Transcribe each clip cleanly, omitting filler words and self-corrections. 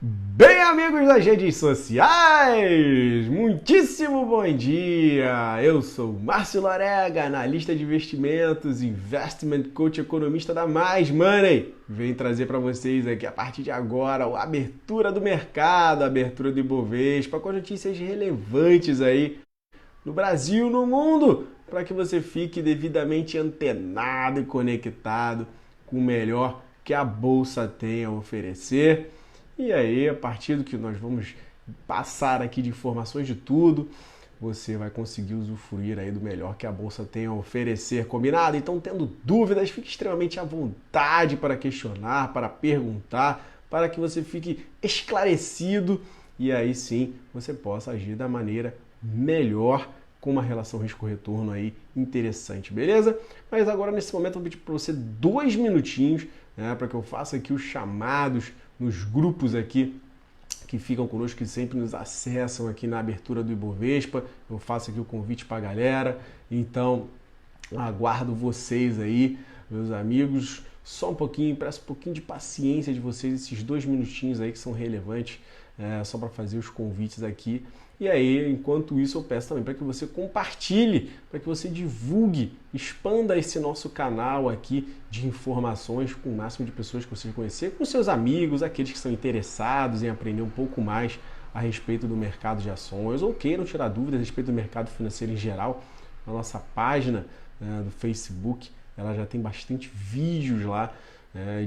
Bem, amigos das redes sociais, muitíssimo bom dia! Eu sou Márcio Lorega, analista de investimentos, investment coach, economista da Mais Money. Venho trazer para vocês aqui a partir de agora a abertura do mercado, a abertura do Ibovespa, com notícias relevantes aí no Brasil, no mundo, para que você fique devidamente antenado e conectado com o melhor que a Bolsa tem a oferecer. E aí, a partir do que nós vamos passar aqui de informações de tudo, você vai conseguir usufruir aí do melhor que a Bolsa tem a oferecer, combinado? Então, tendo dúvidas, fique extremamente à vontade para questionar, para perguntar, para que você fique esclarecido e aí sim você possa agir da maneira melhor, com uma relação risco-retorno aí interessante, beleza? Mas agora, nesse momento, eu vou pedir para você 2 minutinhos, né, para que eu faça aqui os chamados nos grupos aqui que ficam conosco, que sempre nos acessam aqui na abertura do Ibovespa. Eu faço aqui o convite para a galera, então aguardo vocês aí, meus amigos. Só um pouquinho, peço um pouquinho de paciência de vocês, esses 2 minutinhos aí que são relevantes, só para fazer os convites aqui. E aí, enquanto isso, eu peço também para que você compartilhe, para que você divulgue, expanda esse nosso canal aqui de informações com o máximo de pessoas que você conhecer, com seus amigos, aqueles que são interessados em aprender um pouco mais a respeito do mercado de ações ou queiram tirar dúvidas a respeito do mercado financeiro em geral. A nossa página do Facebook, ela já tem bastante vídeos lá,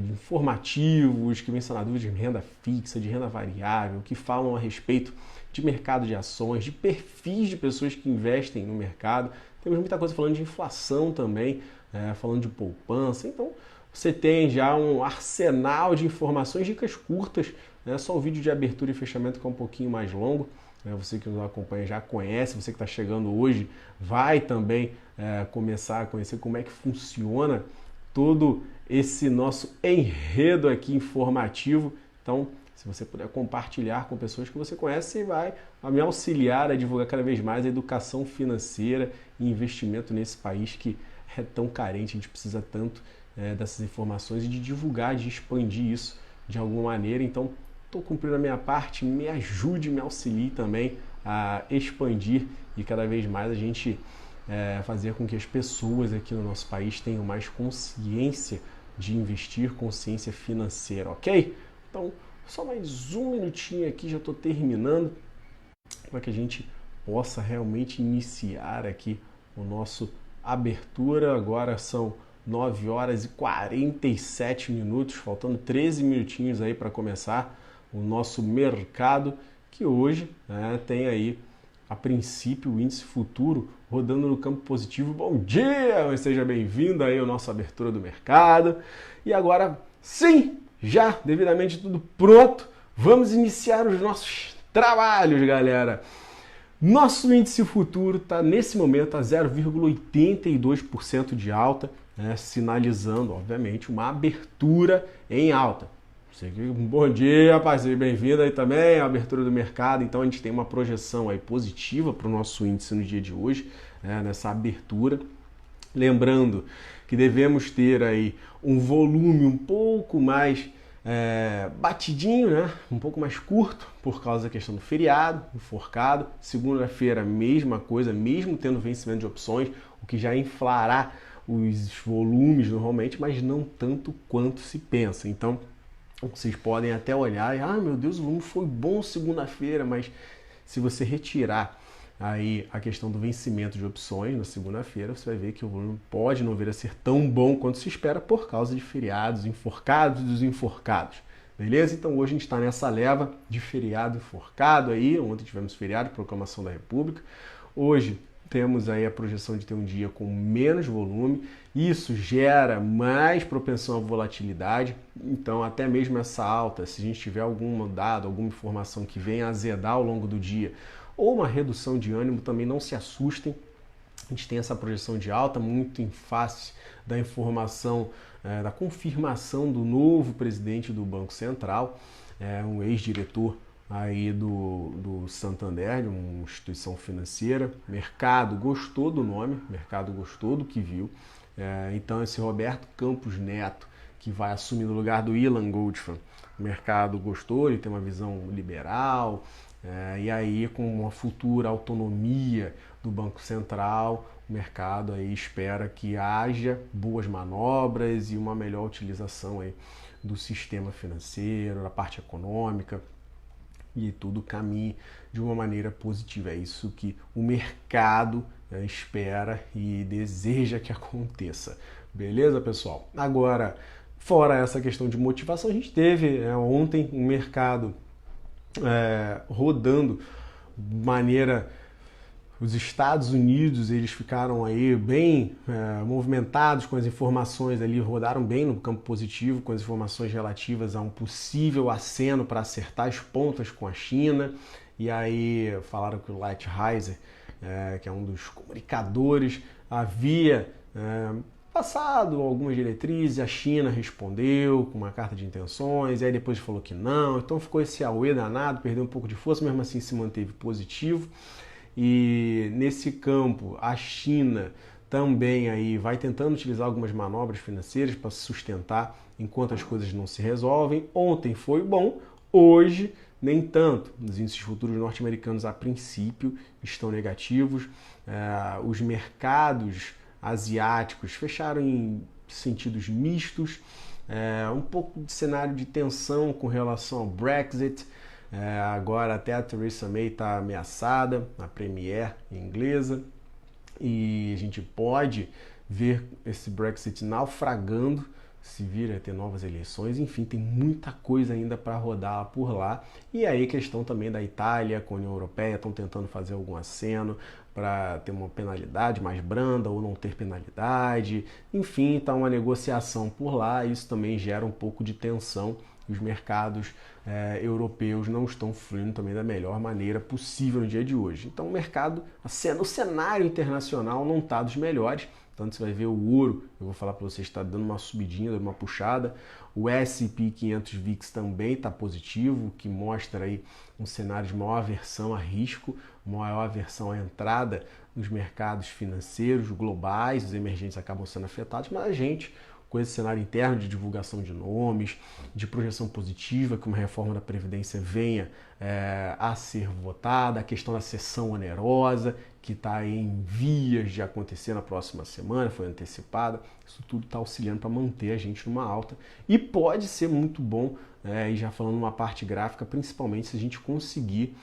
informativos, que mencionam dúvidas de renda fixa, de renda variável, que falam a respeito de mercado de ações, de perfis de pessoas que investem no mercado. Temos muita coisa falando de inflação também, falando de poupança. Então, você tem já um arsenal de informações, dicas curtas, só o vídeo de abertura e fechamento que é um pouquinho mais longo. Você que nos acompanha já conhece, você que está chegando hoje vai também começar a conhecer como é que funciona todo esse nosso enredo aqui informativo. Então, se você puder compartilhar com pessoas que você conhece, vai me auxiliar a divulgar cada vez mais a educação financeira e investimento nesse país que é tão carente. A gente precisa tanto dessas informações e de divulgar, de expandir isso de alguma maneira. Então, estou cumprindo a minha parte, me ajude, me auxilie também a expandir e cada vez mais a gente fazer com que as pessoas aqui no nosso país tenham mais consciência de investir, consciência financeira, ok? Então, só mais 1 minutinho aqui, já estou terminando, para que a gente possa realmente iniciar aqui o nosso abertura. Agora são 9 horas e 47 minutos, faltando 13 minutinhos aí para começar o nosso mercado, que hoje tem aí, a princípio, o índice futuro rodando no campo positivo. Bom dia, seja bem-vindo aí à nossa abertura do mercado. E agora, sim, já devidamente tudo pronto, vamos iniciar os nossos trabalhos, galera. Nosso índice futuro está nesse momento a 0,82% de alta, sinalizando, obviamente, uma abertura em alta. Bom dia, parceiro, bem-vindo aí também à abertura do mercado. Então a gente tem uma projeção aí positiva para o nosso índice no dia de hoje, nessa abertura. Lembrando que devemos ter aí um volume um pouco mais batidinho, um pouco mais curto, por causa da questão do feriado, enforcado. Segunda-feira, mesma coisa, mesmo tendo vencimento de opções, o que já inflará os volumes normalmente, mas não tanto quanto se pensa. Então, vocês podem até olhar e, meu Deus, o volume foi bom segunda-feira, mas se você retirar aí a questão do vencimento de opções na segunda-feira, você vai ver que o volume pode não vir a ser tão bom quanto se espera por causa de feriados, enforcados e desenforcados. Beleza? Então hoje a gente está nessa leva de feriado enforcado aí. Ontem tivemos feriado, proclamação da República. Hoje temos aí a projeção de ter um dia com menos volume. Isso gera mais propensão à volatilidade. Então até mesmo essa alta, se a gente tiver algum dado, alguma informação que venha azedar ao longo do dia, ou uma redução de ânimo, também não se assustem. A gente tem essa projeção de alta muito em face da informação, da confirmação do novo presidente do Banco Central, um ex-diretor aí do Santander, de uma instituição financeira. O mercado gostou do nome, o mercado gostou do que viu. Então esse Roberto Campos Neto, que vai assumir no lugar do Ilan Goldfein. O mercado gostou, ele tem uma visão liberal, e aí com uma futura autonomia do Banco Central, o mercado aí espera que haja boas manobras e uma melhor utilização aí do sistema financeiro, da parte econômica, e tudo caminhe de uma maneira positiva. É isso que o mercado espera e deseja que aconteça. Beleza, pessoal? Agora, fora essa questão de motivação, a gente teve ontem um mercado rodando de maneira... Os Estados Unidos, eles ficaram aí bem movimentados com as informações ali, rodaram bem no campo positivo com as informações relativas a um possível aceno para acertar as pontas com a China. E aí falaram que o Lighthizer, que é um dos comunicadores, havia passado algumas diretrizes, a China respondeu com uma carta de intenções, e aí depois falou que não, então ficou esse auê danado, perdeu um pouco de força, mesmo assim se manteve positivo. E nesse campo, a China também aí vai tentando utilizar algumas manobras financeiras para se sustentar enquanto as coisas não se resolvem. Ontem foi bom, hoje nem tanto. Os índices futuros norte-americanos, a princípio, estão negativos. Os mercados asiáticos fecharam em sentidos mistos. Um pouco de cenário de tensão com relação ao Brexit. Agora até a Theresa May está ameaçada, a Premier inglesa, e a gente pode ver esse Brexit naufragando se vir a ter novas eleições. Enfim, tem muita coisa ainda para rodar por lá. E aí questão também da Itália com a União Europeia, estão tentando fazer algum aceno para ter uma penalidade mais branda ou não ter penalidade. Enfim, está uma negociação por lá, isso também gera um pouco de tensão. Os mercados europeus não estão fluindo também da melhor maneira possível no dia de hoje. Então o mercado, o cenário internacional não está dos melhores. Tanto você vai ver o ouro, eu vou falar para vocês, está dando uma subidinha, dando uma puxada. O S&P 500 VIX também está positivo, o que mostra aí um cenário de maior aversão a risco, maior aversão à entrada nos mercados financeiros globais. Os emergentes acabam sendo afetados, mas a gente, com esse cenário interno de divulgação de nomes, de projeção positiva, que uma reforma da Previdência venha a ser votada, a questão da cessão onerosa, que está em vias de acontecer na próxima semana, foi antecipada, isso tudo está auxiliando para manter a gente numa alta. E pode ser muito bom, e já falando numa parte gráfica, principalmente se a gente conseguir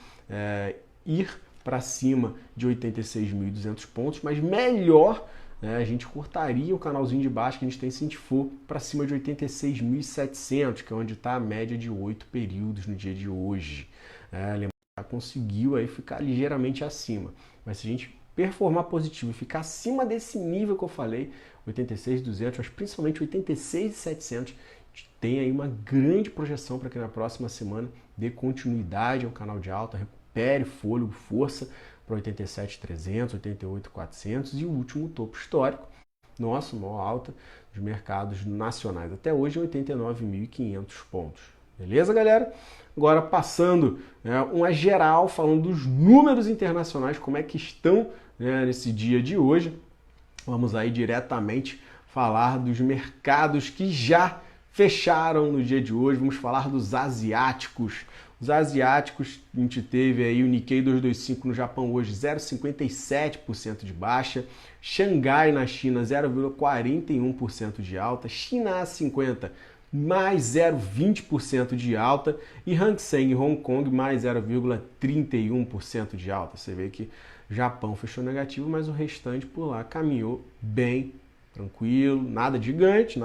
ir para cima de 86.200 pontos, mas melhor, a gente cortaria o canalzinho de baixo que a gente tem se a gente for para cima de 86.700, que é onde está a média de 8 períodos no dia de hoje. Lembrando que já conseguiu aí ficar ligeiramente acima. Mas se a gente performar positivo e ficar acima desse nível que eu falei, 86.200, mas principalmente 86.700, a gente tem aí uma grande projeção para que na próxima semana dê continuidade ao canal de alta, recupere fôlego, força para 87.300, 88.400 e o último topo histórico, nosso maior alta dos mercados nacionais até hoje, 89.500 pontos. Beleza, galera? Agora passando uma geral, falando dos números internacionais, como é que estão nesse dia de hoje. Vamos aí diretamente falar dos mercados que já fecharam no dia de hoje. Vamos falar dos asiáticos. Os asiáticos, a gente teve aí o Nikkei 225 no Japão hoje 0,57% de baixa, Xangai na China 0,41% de alta, China A50 mais 0,20% de alta e Hang Seng em Hong Kong mais 0,31% de alta. Você vê que Japão fechou negativo, mas o restante por lá caminhou bem tranquilo, nada gigante,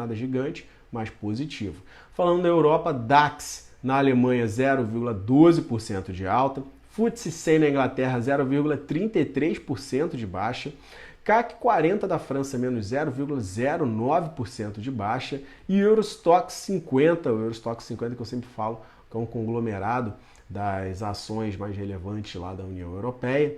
mas positivo. Falando da Europa, DAX na Alemanha 0,12% de alta, FTSE 100 na Inglaterra 0,33% de baixa, CAC 40 da França menos 0,09% de baixa e Eurostoxx 50, o Eurostoxx 50 que eu sempre falo, que é um conglomerado das ações mais relevantes lá da União Europeia.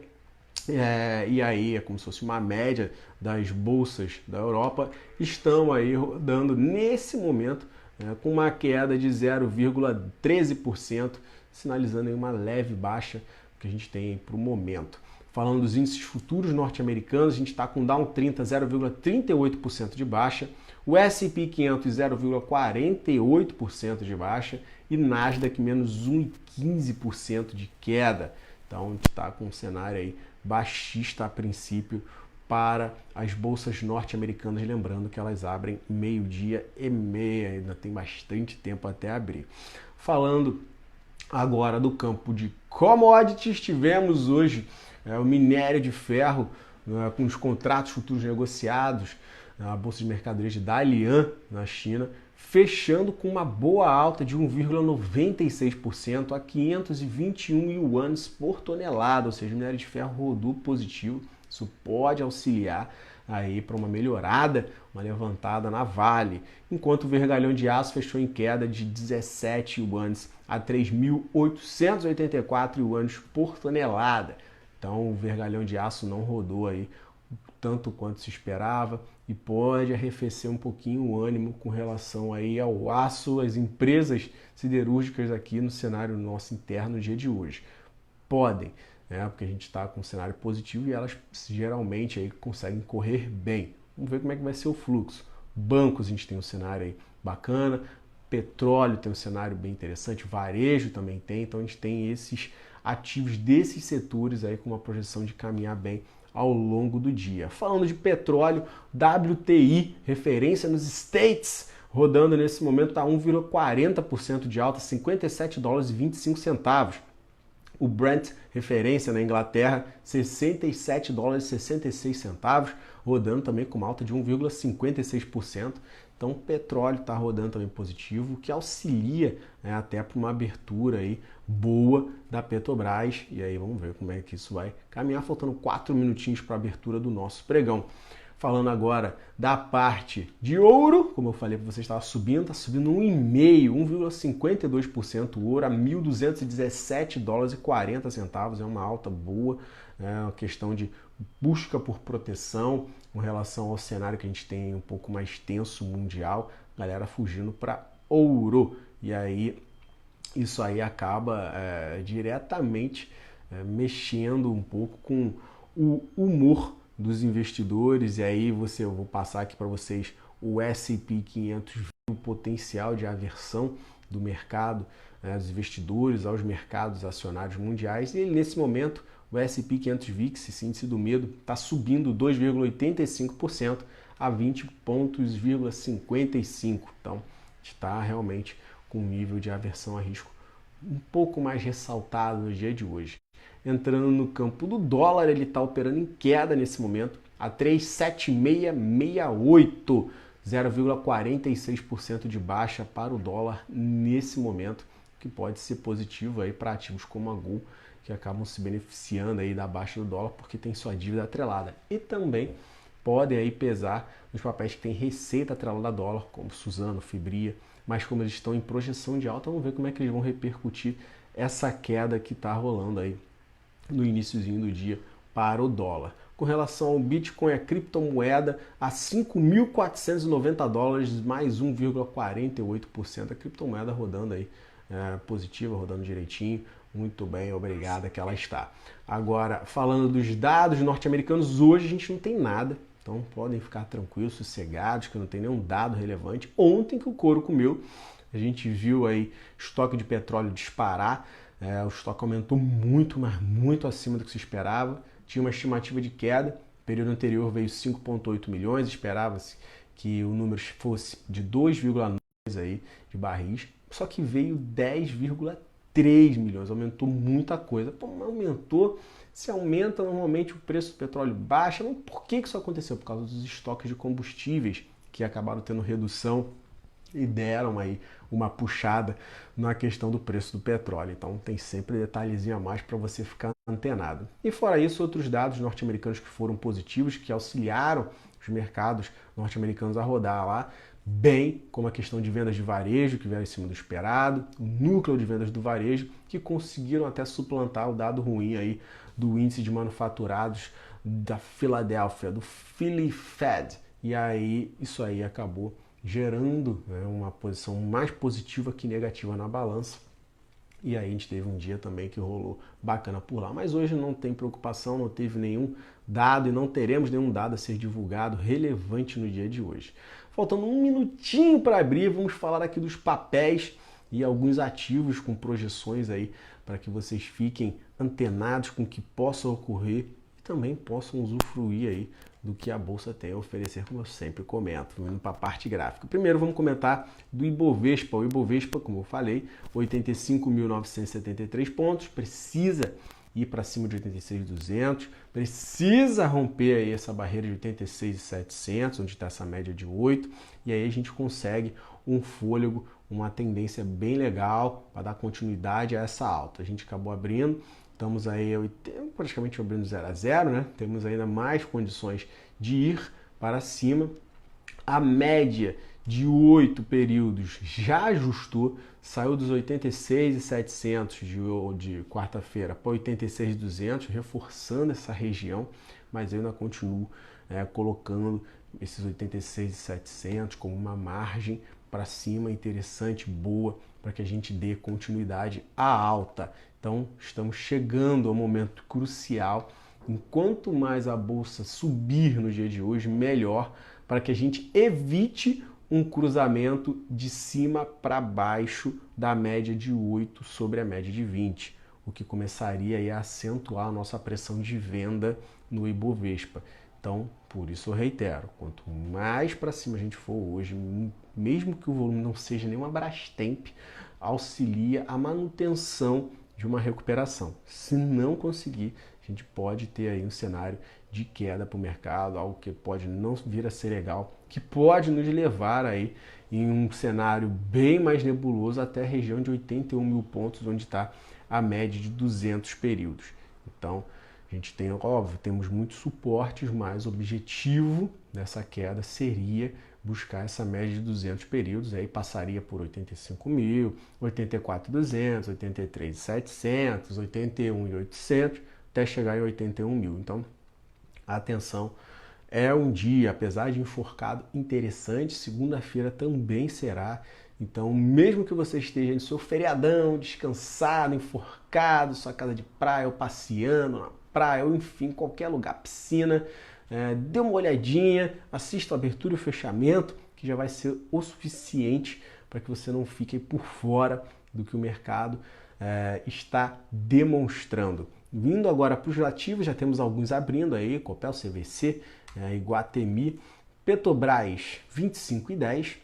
E aí é como se fosse uma média das bolsas da Europa, estão aí rodando nesse momento com uma queda de 0,13%, sinalizando aí uma leve baixa que a gente tem para o momento. Falando dos índices futuros norte-americanos, a gente está com Dow 30, 0,38% de baixa, O S&P 500 0,48% de baixa e Nasdaq menos 1,15% de queda. Então a gente está com um cenário aí baixista a princípio para as bolsas norte-americanas, lembrando que elas abrem 12:30, ainda tem bastante tempo até abrir. Falando agora do campo de commodities, tivemos hoje o minério de ferro com os contratos futuros negociados na Bolsa de Mercadorias de Dalian, na China, fechando com uma boa alta de 1,96% a 521 yuans por tonelada, ou seja, o minério de ferro rodou positivo. Isso pode auxiliar aí para uma melhorada, uma levantada na Vale, enquanto o vergalhão de aço fechou em queda de 17 yuans a 3.884 yuans por tonelada. Então o vergalhão de aço não rodou aí tanto quanto se esperava e pode arrefecer um pouquinho o ânimo com relação aí ao aço, as empresas siderúrgicas aqui no cenário nosso interno no dia de hoje. Podem, né? Porque a gente está com um cenário positivo e elas geralmente aí conseguem correr bem. Vamos ver como é que vai ser o fluxo. Bancos, a gente tem um cenário aí bacana, petróleo tem um cenário bem interessante, varejo também tem, então a gente tem esses ativos desses setores aí com uma projeção de caminhar bem ao longo do dia. Falando de petróleo, WTI, referência nos States, rodando nesse momento está 1,40% de alta, 57 dólares e 25 centavos. O Brent, referência na Inglaterra, 67 dólares e 66 centavos, rodando também com uma alta de 1,56%. Então o petróleo está rodando também positivo, o que auxilia, né, até para uma abertura aí boa da Petrobras. E aí vamos ver como é que isso vai caminhar, faltando 4 minutinhos para a abertura do nosso pregão. Falando agora da parte de ouro, como eu falei para vocês, está subindo 1,5%, 1,52% o ouro a 1.217 dólares e 40 centavos, é uma alta boa, é uma questão de busca por proteção com relação ao cenário que a gente tem um pouco mais tenso mundial, galera fugindo para ouro, e aí isso aí acaba diretamente mexendo um pouco com o humor dos investidores. E aí eu vou passar aqui para vocês o S&P 500, o potencial de aversão do mercado, dos investidores aos mercados acionários mundiais, e ele, nesse momento o S&P 500 VIX, esse índice do medo, está subindo 2,85% a 20,55. Então está realmente com um nível de aversão a risco um pouco mais ressaltado no dia de hoje. Entrando no campo do dólar, ele está operando em queda nesse momento a 3,7668, 0,46% de baixa para o dólar nesse momento, que pode ser positivo aí para ativos como a Gol, que acabam se beneficiando aí da baixa do dólar porque tem sua dívida atrelada. E também podem aí pesar nos papéis que têm receita atrelada a dólar, como Suzano, Fibria, mas como eles estão em projeção de alta, vamos ver como é que eles vão repercutir essa queda que está rolando aí no iniciozinho do dia para o dólar. Com relação ao Bitcoin, a criptomoeda a 5.490 dólares, mais 1,48%. A criptomoeda rodando aí positiva, rodando direitinho. Muito bem, obrigada que ela está. Agora, falando dos dados norte-americanos, hoje a gente não tem nada. Então podem ficar tranquilos, sossegados, que não tem nenhum dado relevante. Ontem que o couro comeu, a gente viu aí estoque de petróleo disparar. O estoque aumentou muito, mas muito acima do que se esperava. Tinha uma estimativa de queda. No período anterior veio 5,8 milhões. Esperava-se que o número fosse de 2,9 aí de barris. Só que veio 10,3 milhões. Aumentou muita coisa. Pô, mas aumentou. Se aumenta, normalmente o preço do petróleo baixa. Mas por que isso aconteceu? Por causa dos estoques de combustíveis que acabaram tendo redução e deram aí uma puxada na questão do preço do petróleo. Então tem sempre detalhezinho a mais para você ficar antenado. E fora isso, outros dados norte-americanos que foram positivos, que auxiliaram os mercados norte-americanos a rodar lá bem, como a questão de vendas de varejo, que veio acima do esperado, o núcleo de vendas do varejo, que conseguiram até suplantar o dado ruim aí do índice de manufaturados da Filadélfia, do Philly Fed. E aí isso aí acabou gerando, né, uma posição mais positiva que negativa na balança. E aí a gente teve um dia também que rolou bacana por lá. Mas hoje não tem preocupação, não teve nenhum dado e não teremos nenhum dado a ser divulgado relevante no dia de hoje. Faltando um minutinho para abrir, vamos falar aqui dos papéis e alguns ativos com projeções aí para que vocês fiquem antenados com o que possa ocorrer e também possam usufruir aí do que a Bolsa tem a oferecer, como eu sempre comento, indo para a parte gráfica. Primeiro vamos comentar do Ibovespa. O Ibovespa, como eu falei, 85.973 pontos, precisa ir para cima de 86.200, precisa romper aí essa barreira de 86.700, onde está essa média de 8, e aí a gente consegue um fôlego, uma tendência bem legal para dar continuidade a essa alta. A gente acabou abrindo, estamos aí praticamente abrindo 0 a 0, né? Temos ainda mais condições de ir para cima. A média de 8 períodos já ajustou, saiu dos 86.700 de quarta-feira para 86.200, reforçando essa região, mas eu ainda continuo colocando esses 86.700 como uma margem para cima interessante, boa, para que a gente dê continuidade à alta. Então, estamos chegando ao momento crucial. Enquanto mais a bolsa subir no dia de hoje, melhor, para que a gente evite um cruzamento de cima para baixo da média de 8 sobre a média de 20, o que começaria aí a acentuar a nossa pressão de venda no Ibovespa. Então, por isso eu reitero, quanto mais para cima a gente for hoje, mesmo que o volume não seja nenhuma Brastemp, auxilia a manutenção de uma recuperação. Se não conseguir, a gente pode ter aí um cenário de queda para o mercado, algo que pode não vir a ser legal, que pode nos levar aí em um cenário bem mais nebuloso até a região de 81 mil pontos, onde está a média de 200 períodos. Então, a gente tem, óbvio, temos muitos suportes, mas o objetivo dessa queda seria buscar essa média de 200 períodos, aí passaria por 85 mil, 84.200, 83.700, 81.800, até chegar em 81 mil. Então, atenção, é um dia, apesar de enforcado, interessante. Segunda-feira também será. Então, mesmo que você esteja no seu feriadão, descansado, enforcado, sua casa de praia, ou passeando na praia, ou enfim, qualquer lugar, piscina, dê uma olhadinha, assista a abertura e o fechamento, que já vai ser o suficiente para que você não fique por fora do que o mercado está demonstrando. Vindo agora para os ativos, já temos alguns abrindo aí, Copel, CVC, Iguatemi, Petrobras 25,10,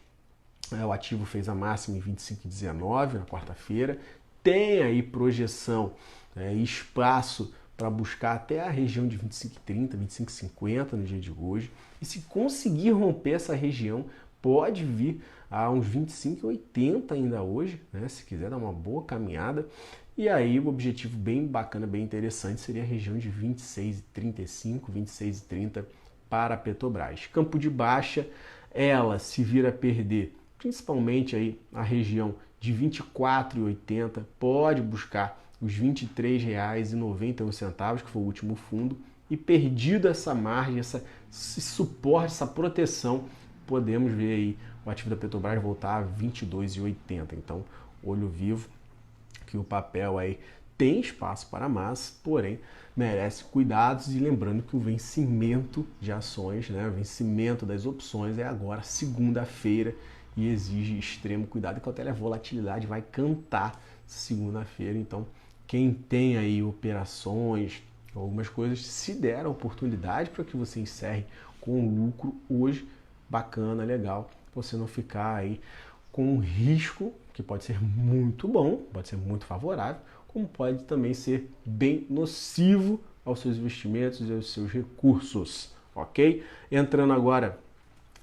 o ativo fez a máxima em 25,19 na quarta-feira, tem aí projeção e espaço para buscar até a região de 25,30, 25,50 no dia de hoje, e se conseguir romper essa região, pode vir a uns 25,80 ainda hoje, né? Se quiser dar uma boa caminhada. E aí o objetivo bem bacana, bem interessante, seria a região de 26,35, 26,30 para a Petrobras. Campo de baixa, ela se vir a perder, principalmente aí a região de 24,80, pode buscar os R$ 23,91, que foi o último fundo, e perdido essa margem, esse suporte, essa proteção, podemos ver aí o ativo da Petrobras voltar a 22,80. Então, olho vivo, que o papel aí tem espaço para mais, porém merece cuidados, e lembrando que o vencimento de ações, né, o vencimento das opções é agora segunda-feira e exige extremo cuidado e cautela. A volatilidade vai cantar segunda-feira, então quem tem aí operações, algumas coisas, se der a oportunidade para que você encerre com lucro hoje, bacana, legal, você não ficar aí com um risco que pode ser muito bom, pode ser muito favorável, como pode também ser bem nocivo aos seus investimentos e aos seus recursos, ok? Entrando agora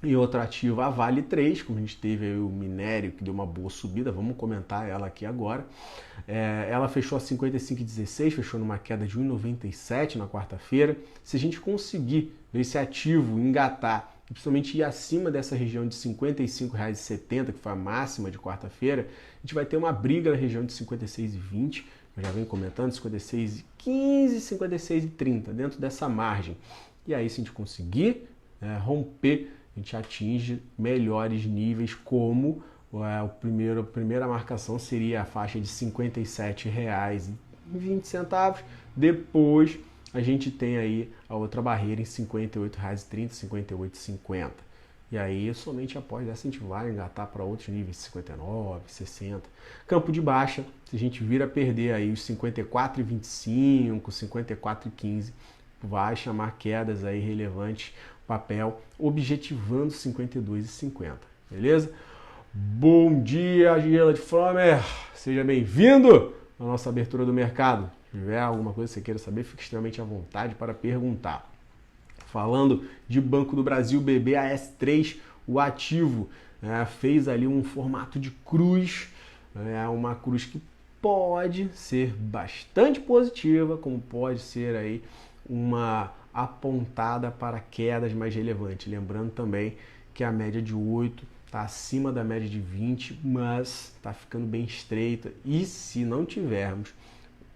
em outro ativo, a Vale 3, como a gente teve aí o minério que deu uma boa subida, vamos comentar ela aqui agora. Ela fechou a 55,16, fechou numa queda de 1,97 na quarta-feira. Se a gente conseguir ver esse ativo engatar, principalmente ir acima dessa região de R$ 55,70, que foi a máxima de quarta-feira, a gente vai ter uma briga na região de 56,20, eu já venho comentando, 56,15, 56,30, dentro dessa margem. E aí, se a gente conseguir romper, a gente atinge melhores níveis, como a primeira marcação seria a faixa de R$ 57,20. Depois a gente tem aí a outra barreira em R$ 58,30, R$ 58,50. E aí, somente após essa, a gente vai engatar para outros níveis, 59, 60. Campo de baixa, se a gente vir a perder aí os 54,25, 54,15, vai chamar quedas aí relevantes, papel, objetivando 52,50, beleza? Bom dia, Gila de Fromer! Seja bem-vindo à nossa abertura do mercado. Se tiver alguma coisa que você queira saber, fique extremamente à vontade para perguntar. Falando de Banco do Brasil, BBAS3, o ativo fez ali um formato de cruz, uma cruz que pode ser bastante positiva, como pode ser aí uma apontada para quedas mais relevantes. Lembrando também que a média de 8 está acima da média de 20, mas está ficando bem estreita. E se não tivermos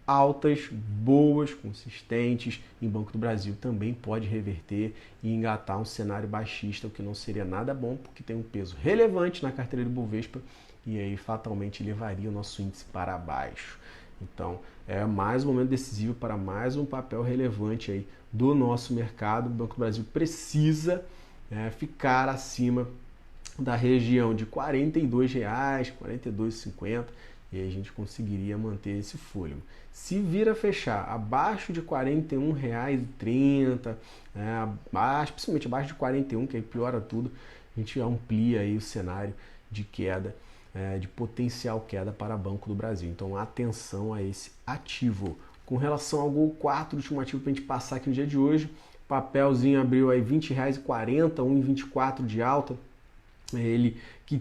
altas, boas, consistentes em Banco do Brasil, também pode reverter e engatar um cenário baixista, o que não seria nada bom, porque tem um peso relevante na carteira do Bovespa e aí fatalmente levaria o nosso índice para baixo. Então, é mais um momento decisivo para mais um papel relevante aí do nosso mercado. O Banco do Brasil precisa ficar acima da região de R$ 42, R$ 42,50, e aí a gente conseguiria manter esse fôlego. Se vir a fechar abaixo de R$ 41,30, principalmente abaixo de 41, que aí piora tudo, a gente amplia aí o cenário de queda, de potencial queda para Banco do Brasil. Então atenção a esse ativo. Com relação ao Gol 4, último ativo para a gente passar aqui no dia de hoje, papelzinho abriu aí R$ 20,40, 1,24 de alta. Ele que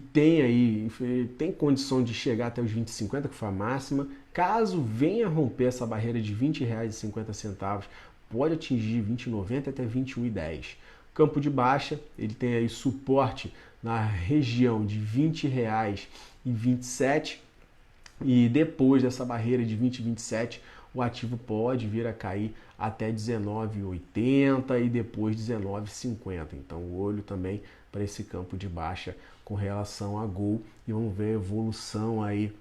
tem condição de chegar até os 20,50, que foi a máxima. Caso venha romper essa barreira de R$ 20,50, pode atingir 20,90 até 21,10. Campo de baixa, ele tem aí suporte na região de R$ 20,27, e depois dessa barreira de 20,27, o ativo pode vir a cair até 19,80 e depois 19,50. Então, o olho também para esse campo de baixa com relação a Gol, e vamos ver a evolução aí,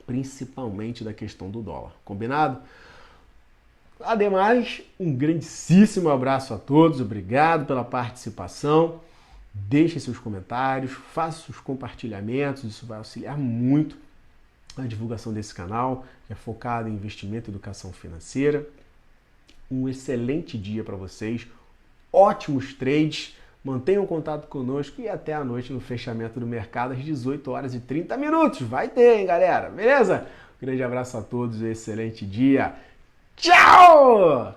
principalmente da questão do dólar. Combinado? Ademais, um grandíssimo abraço a todos, obrigado pela participação. Deixem seus comentários, façam seus compartilhamentos, isso vai auxiliar muito a divulgação desse canal, que é focado em investimento e educação financeira. Um excelente dia para vocês, ótimos trades, mantenham contato conosco e até a noite no fechamento do mercado às 18h30. Vai ter, hein, galera? Beleza? Um grande abraço a todos, um excelente dia. Tchau!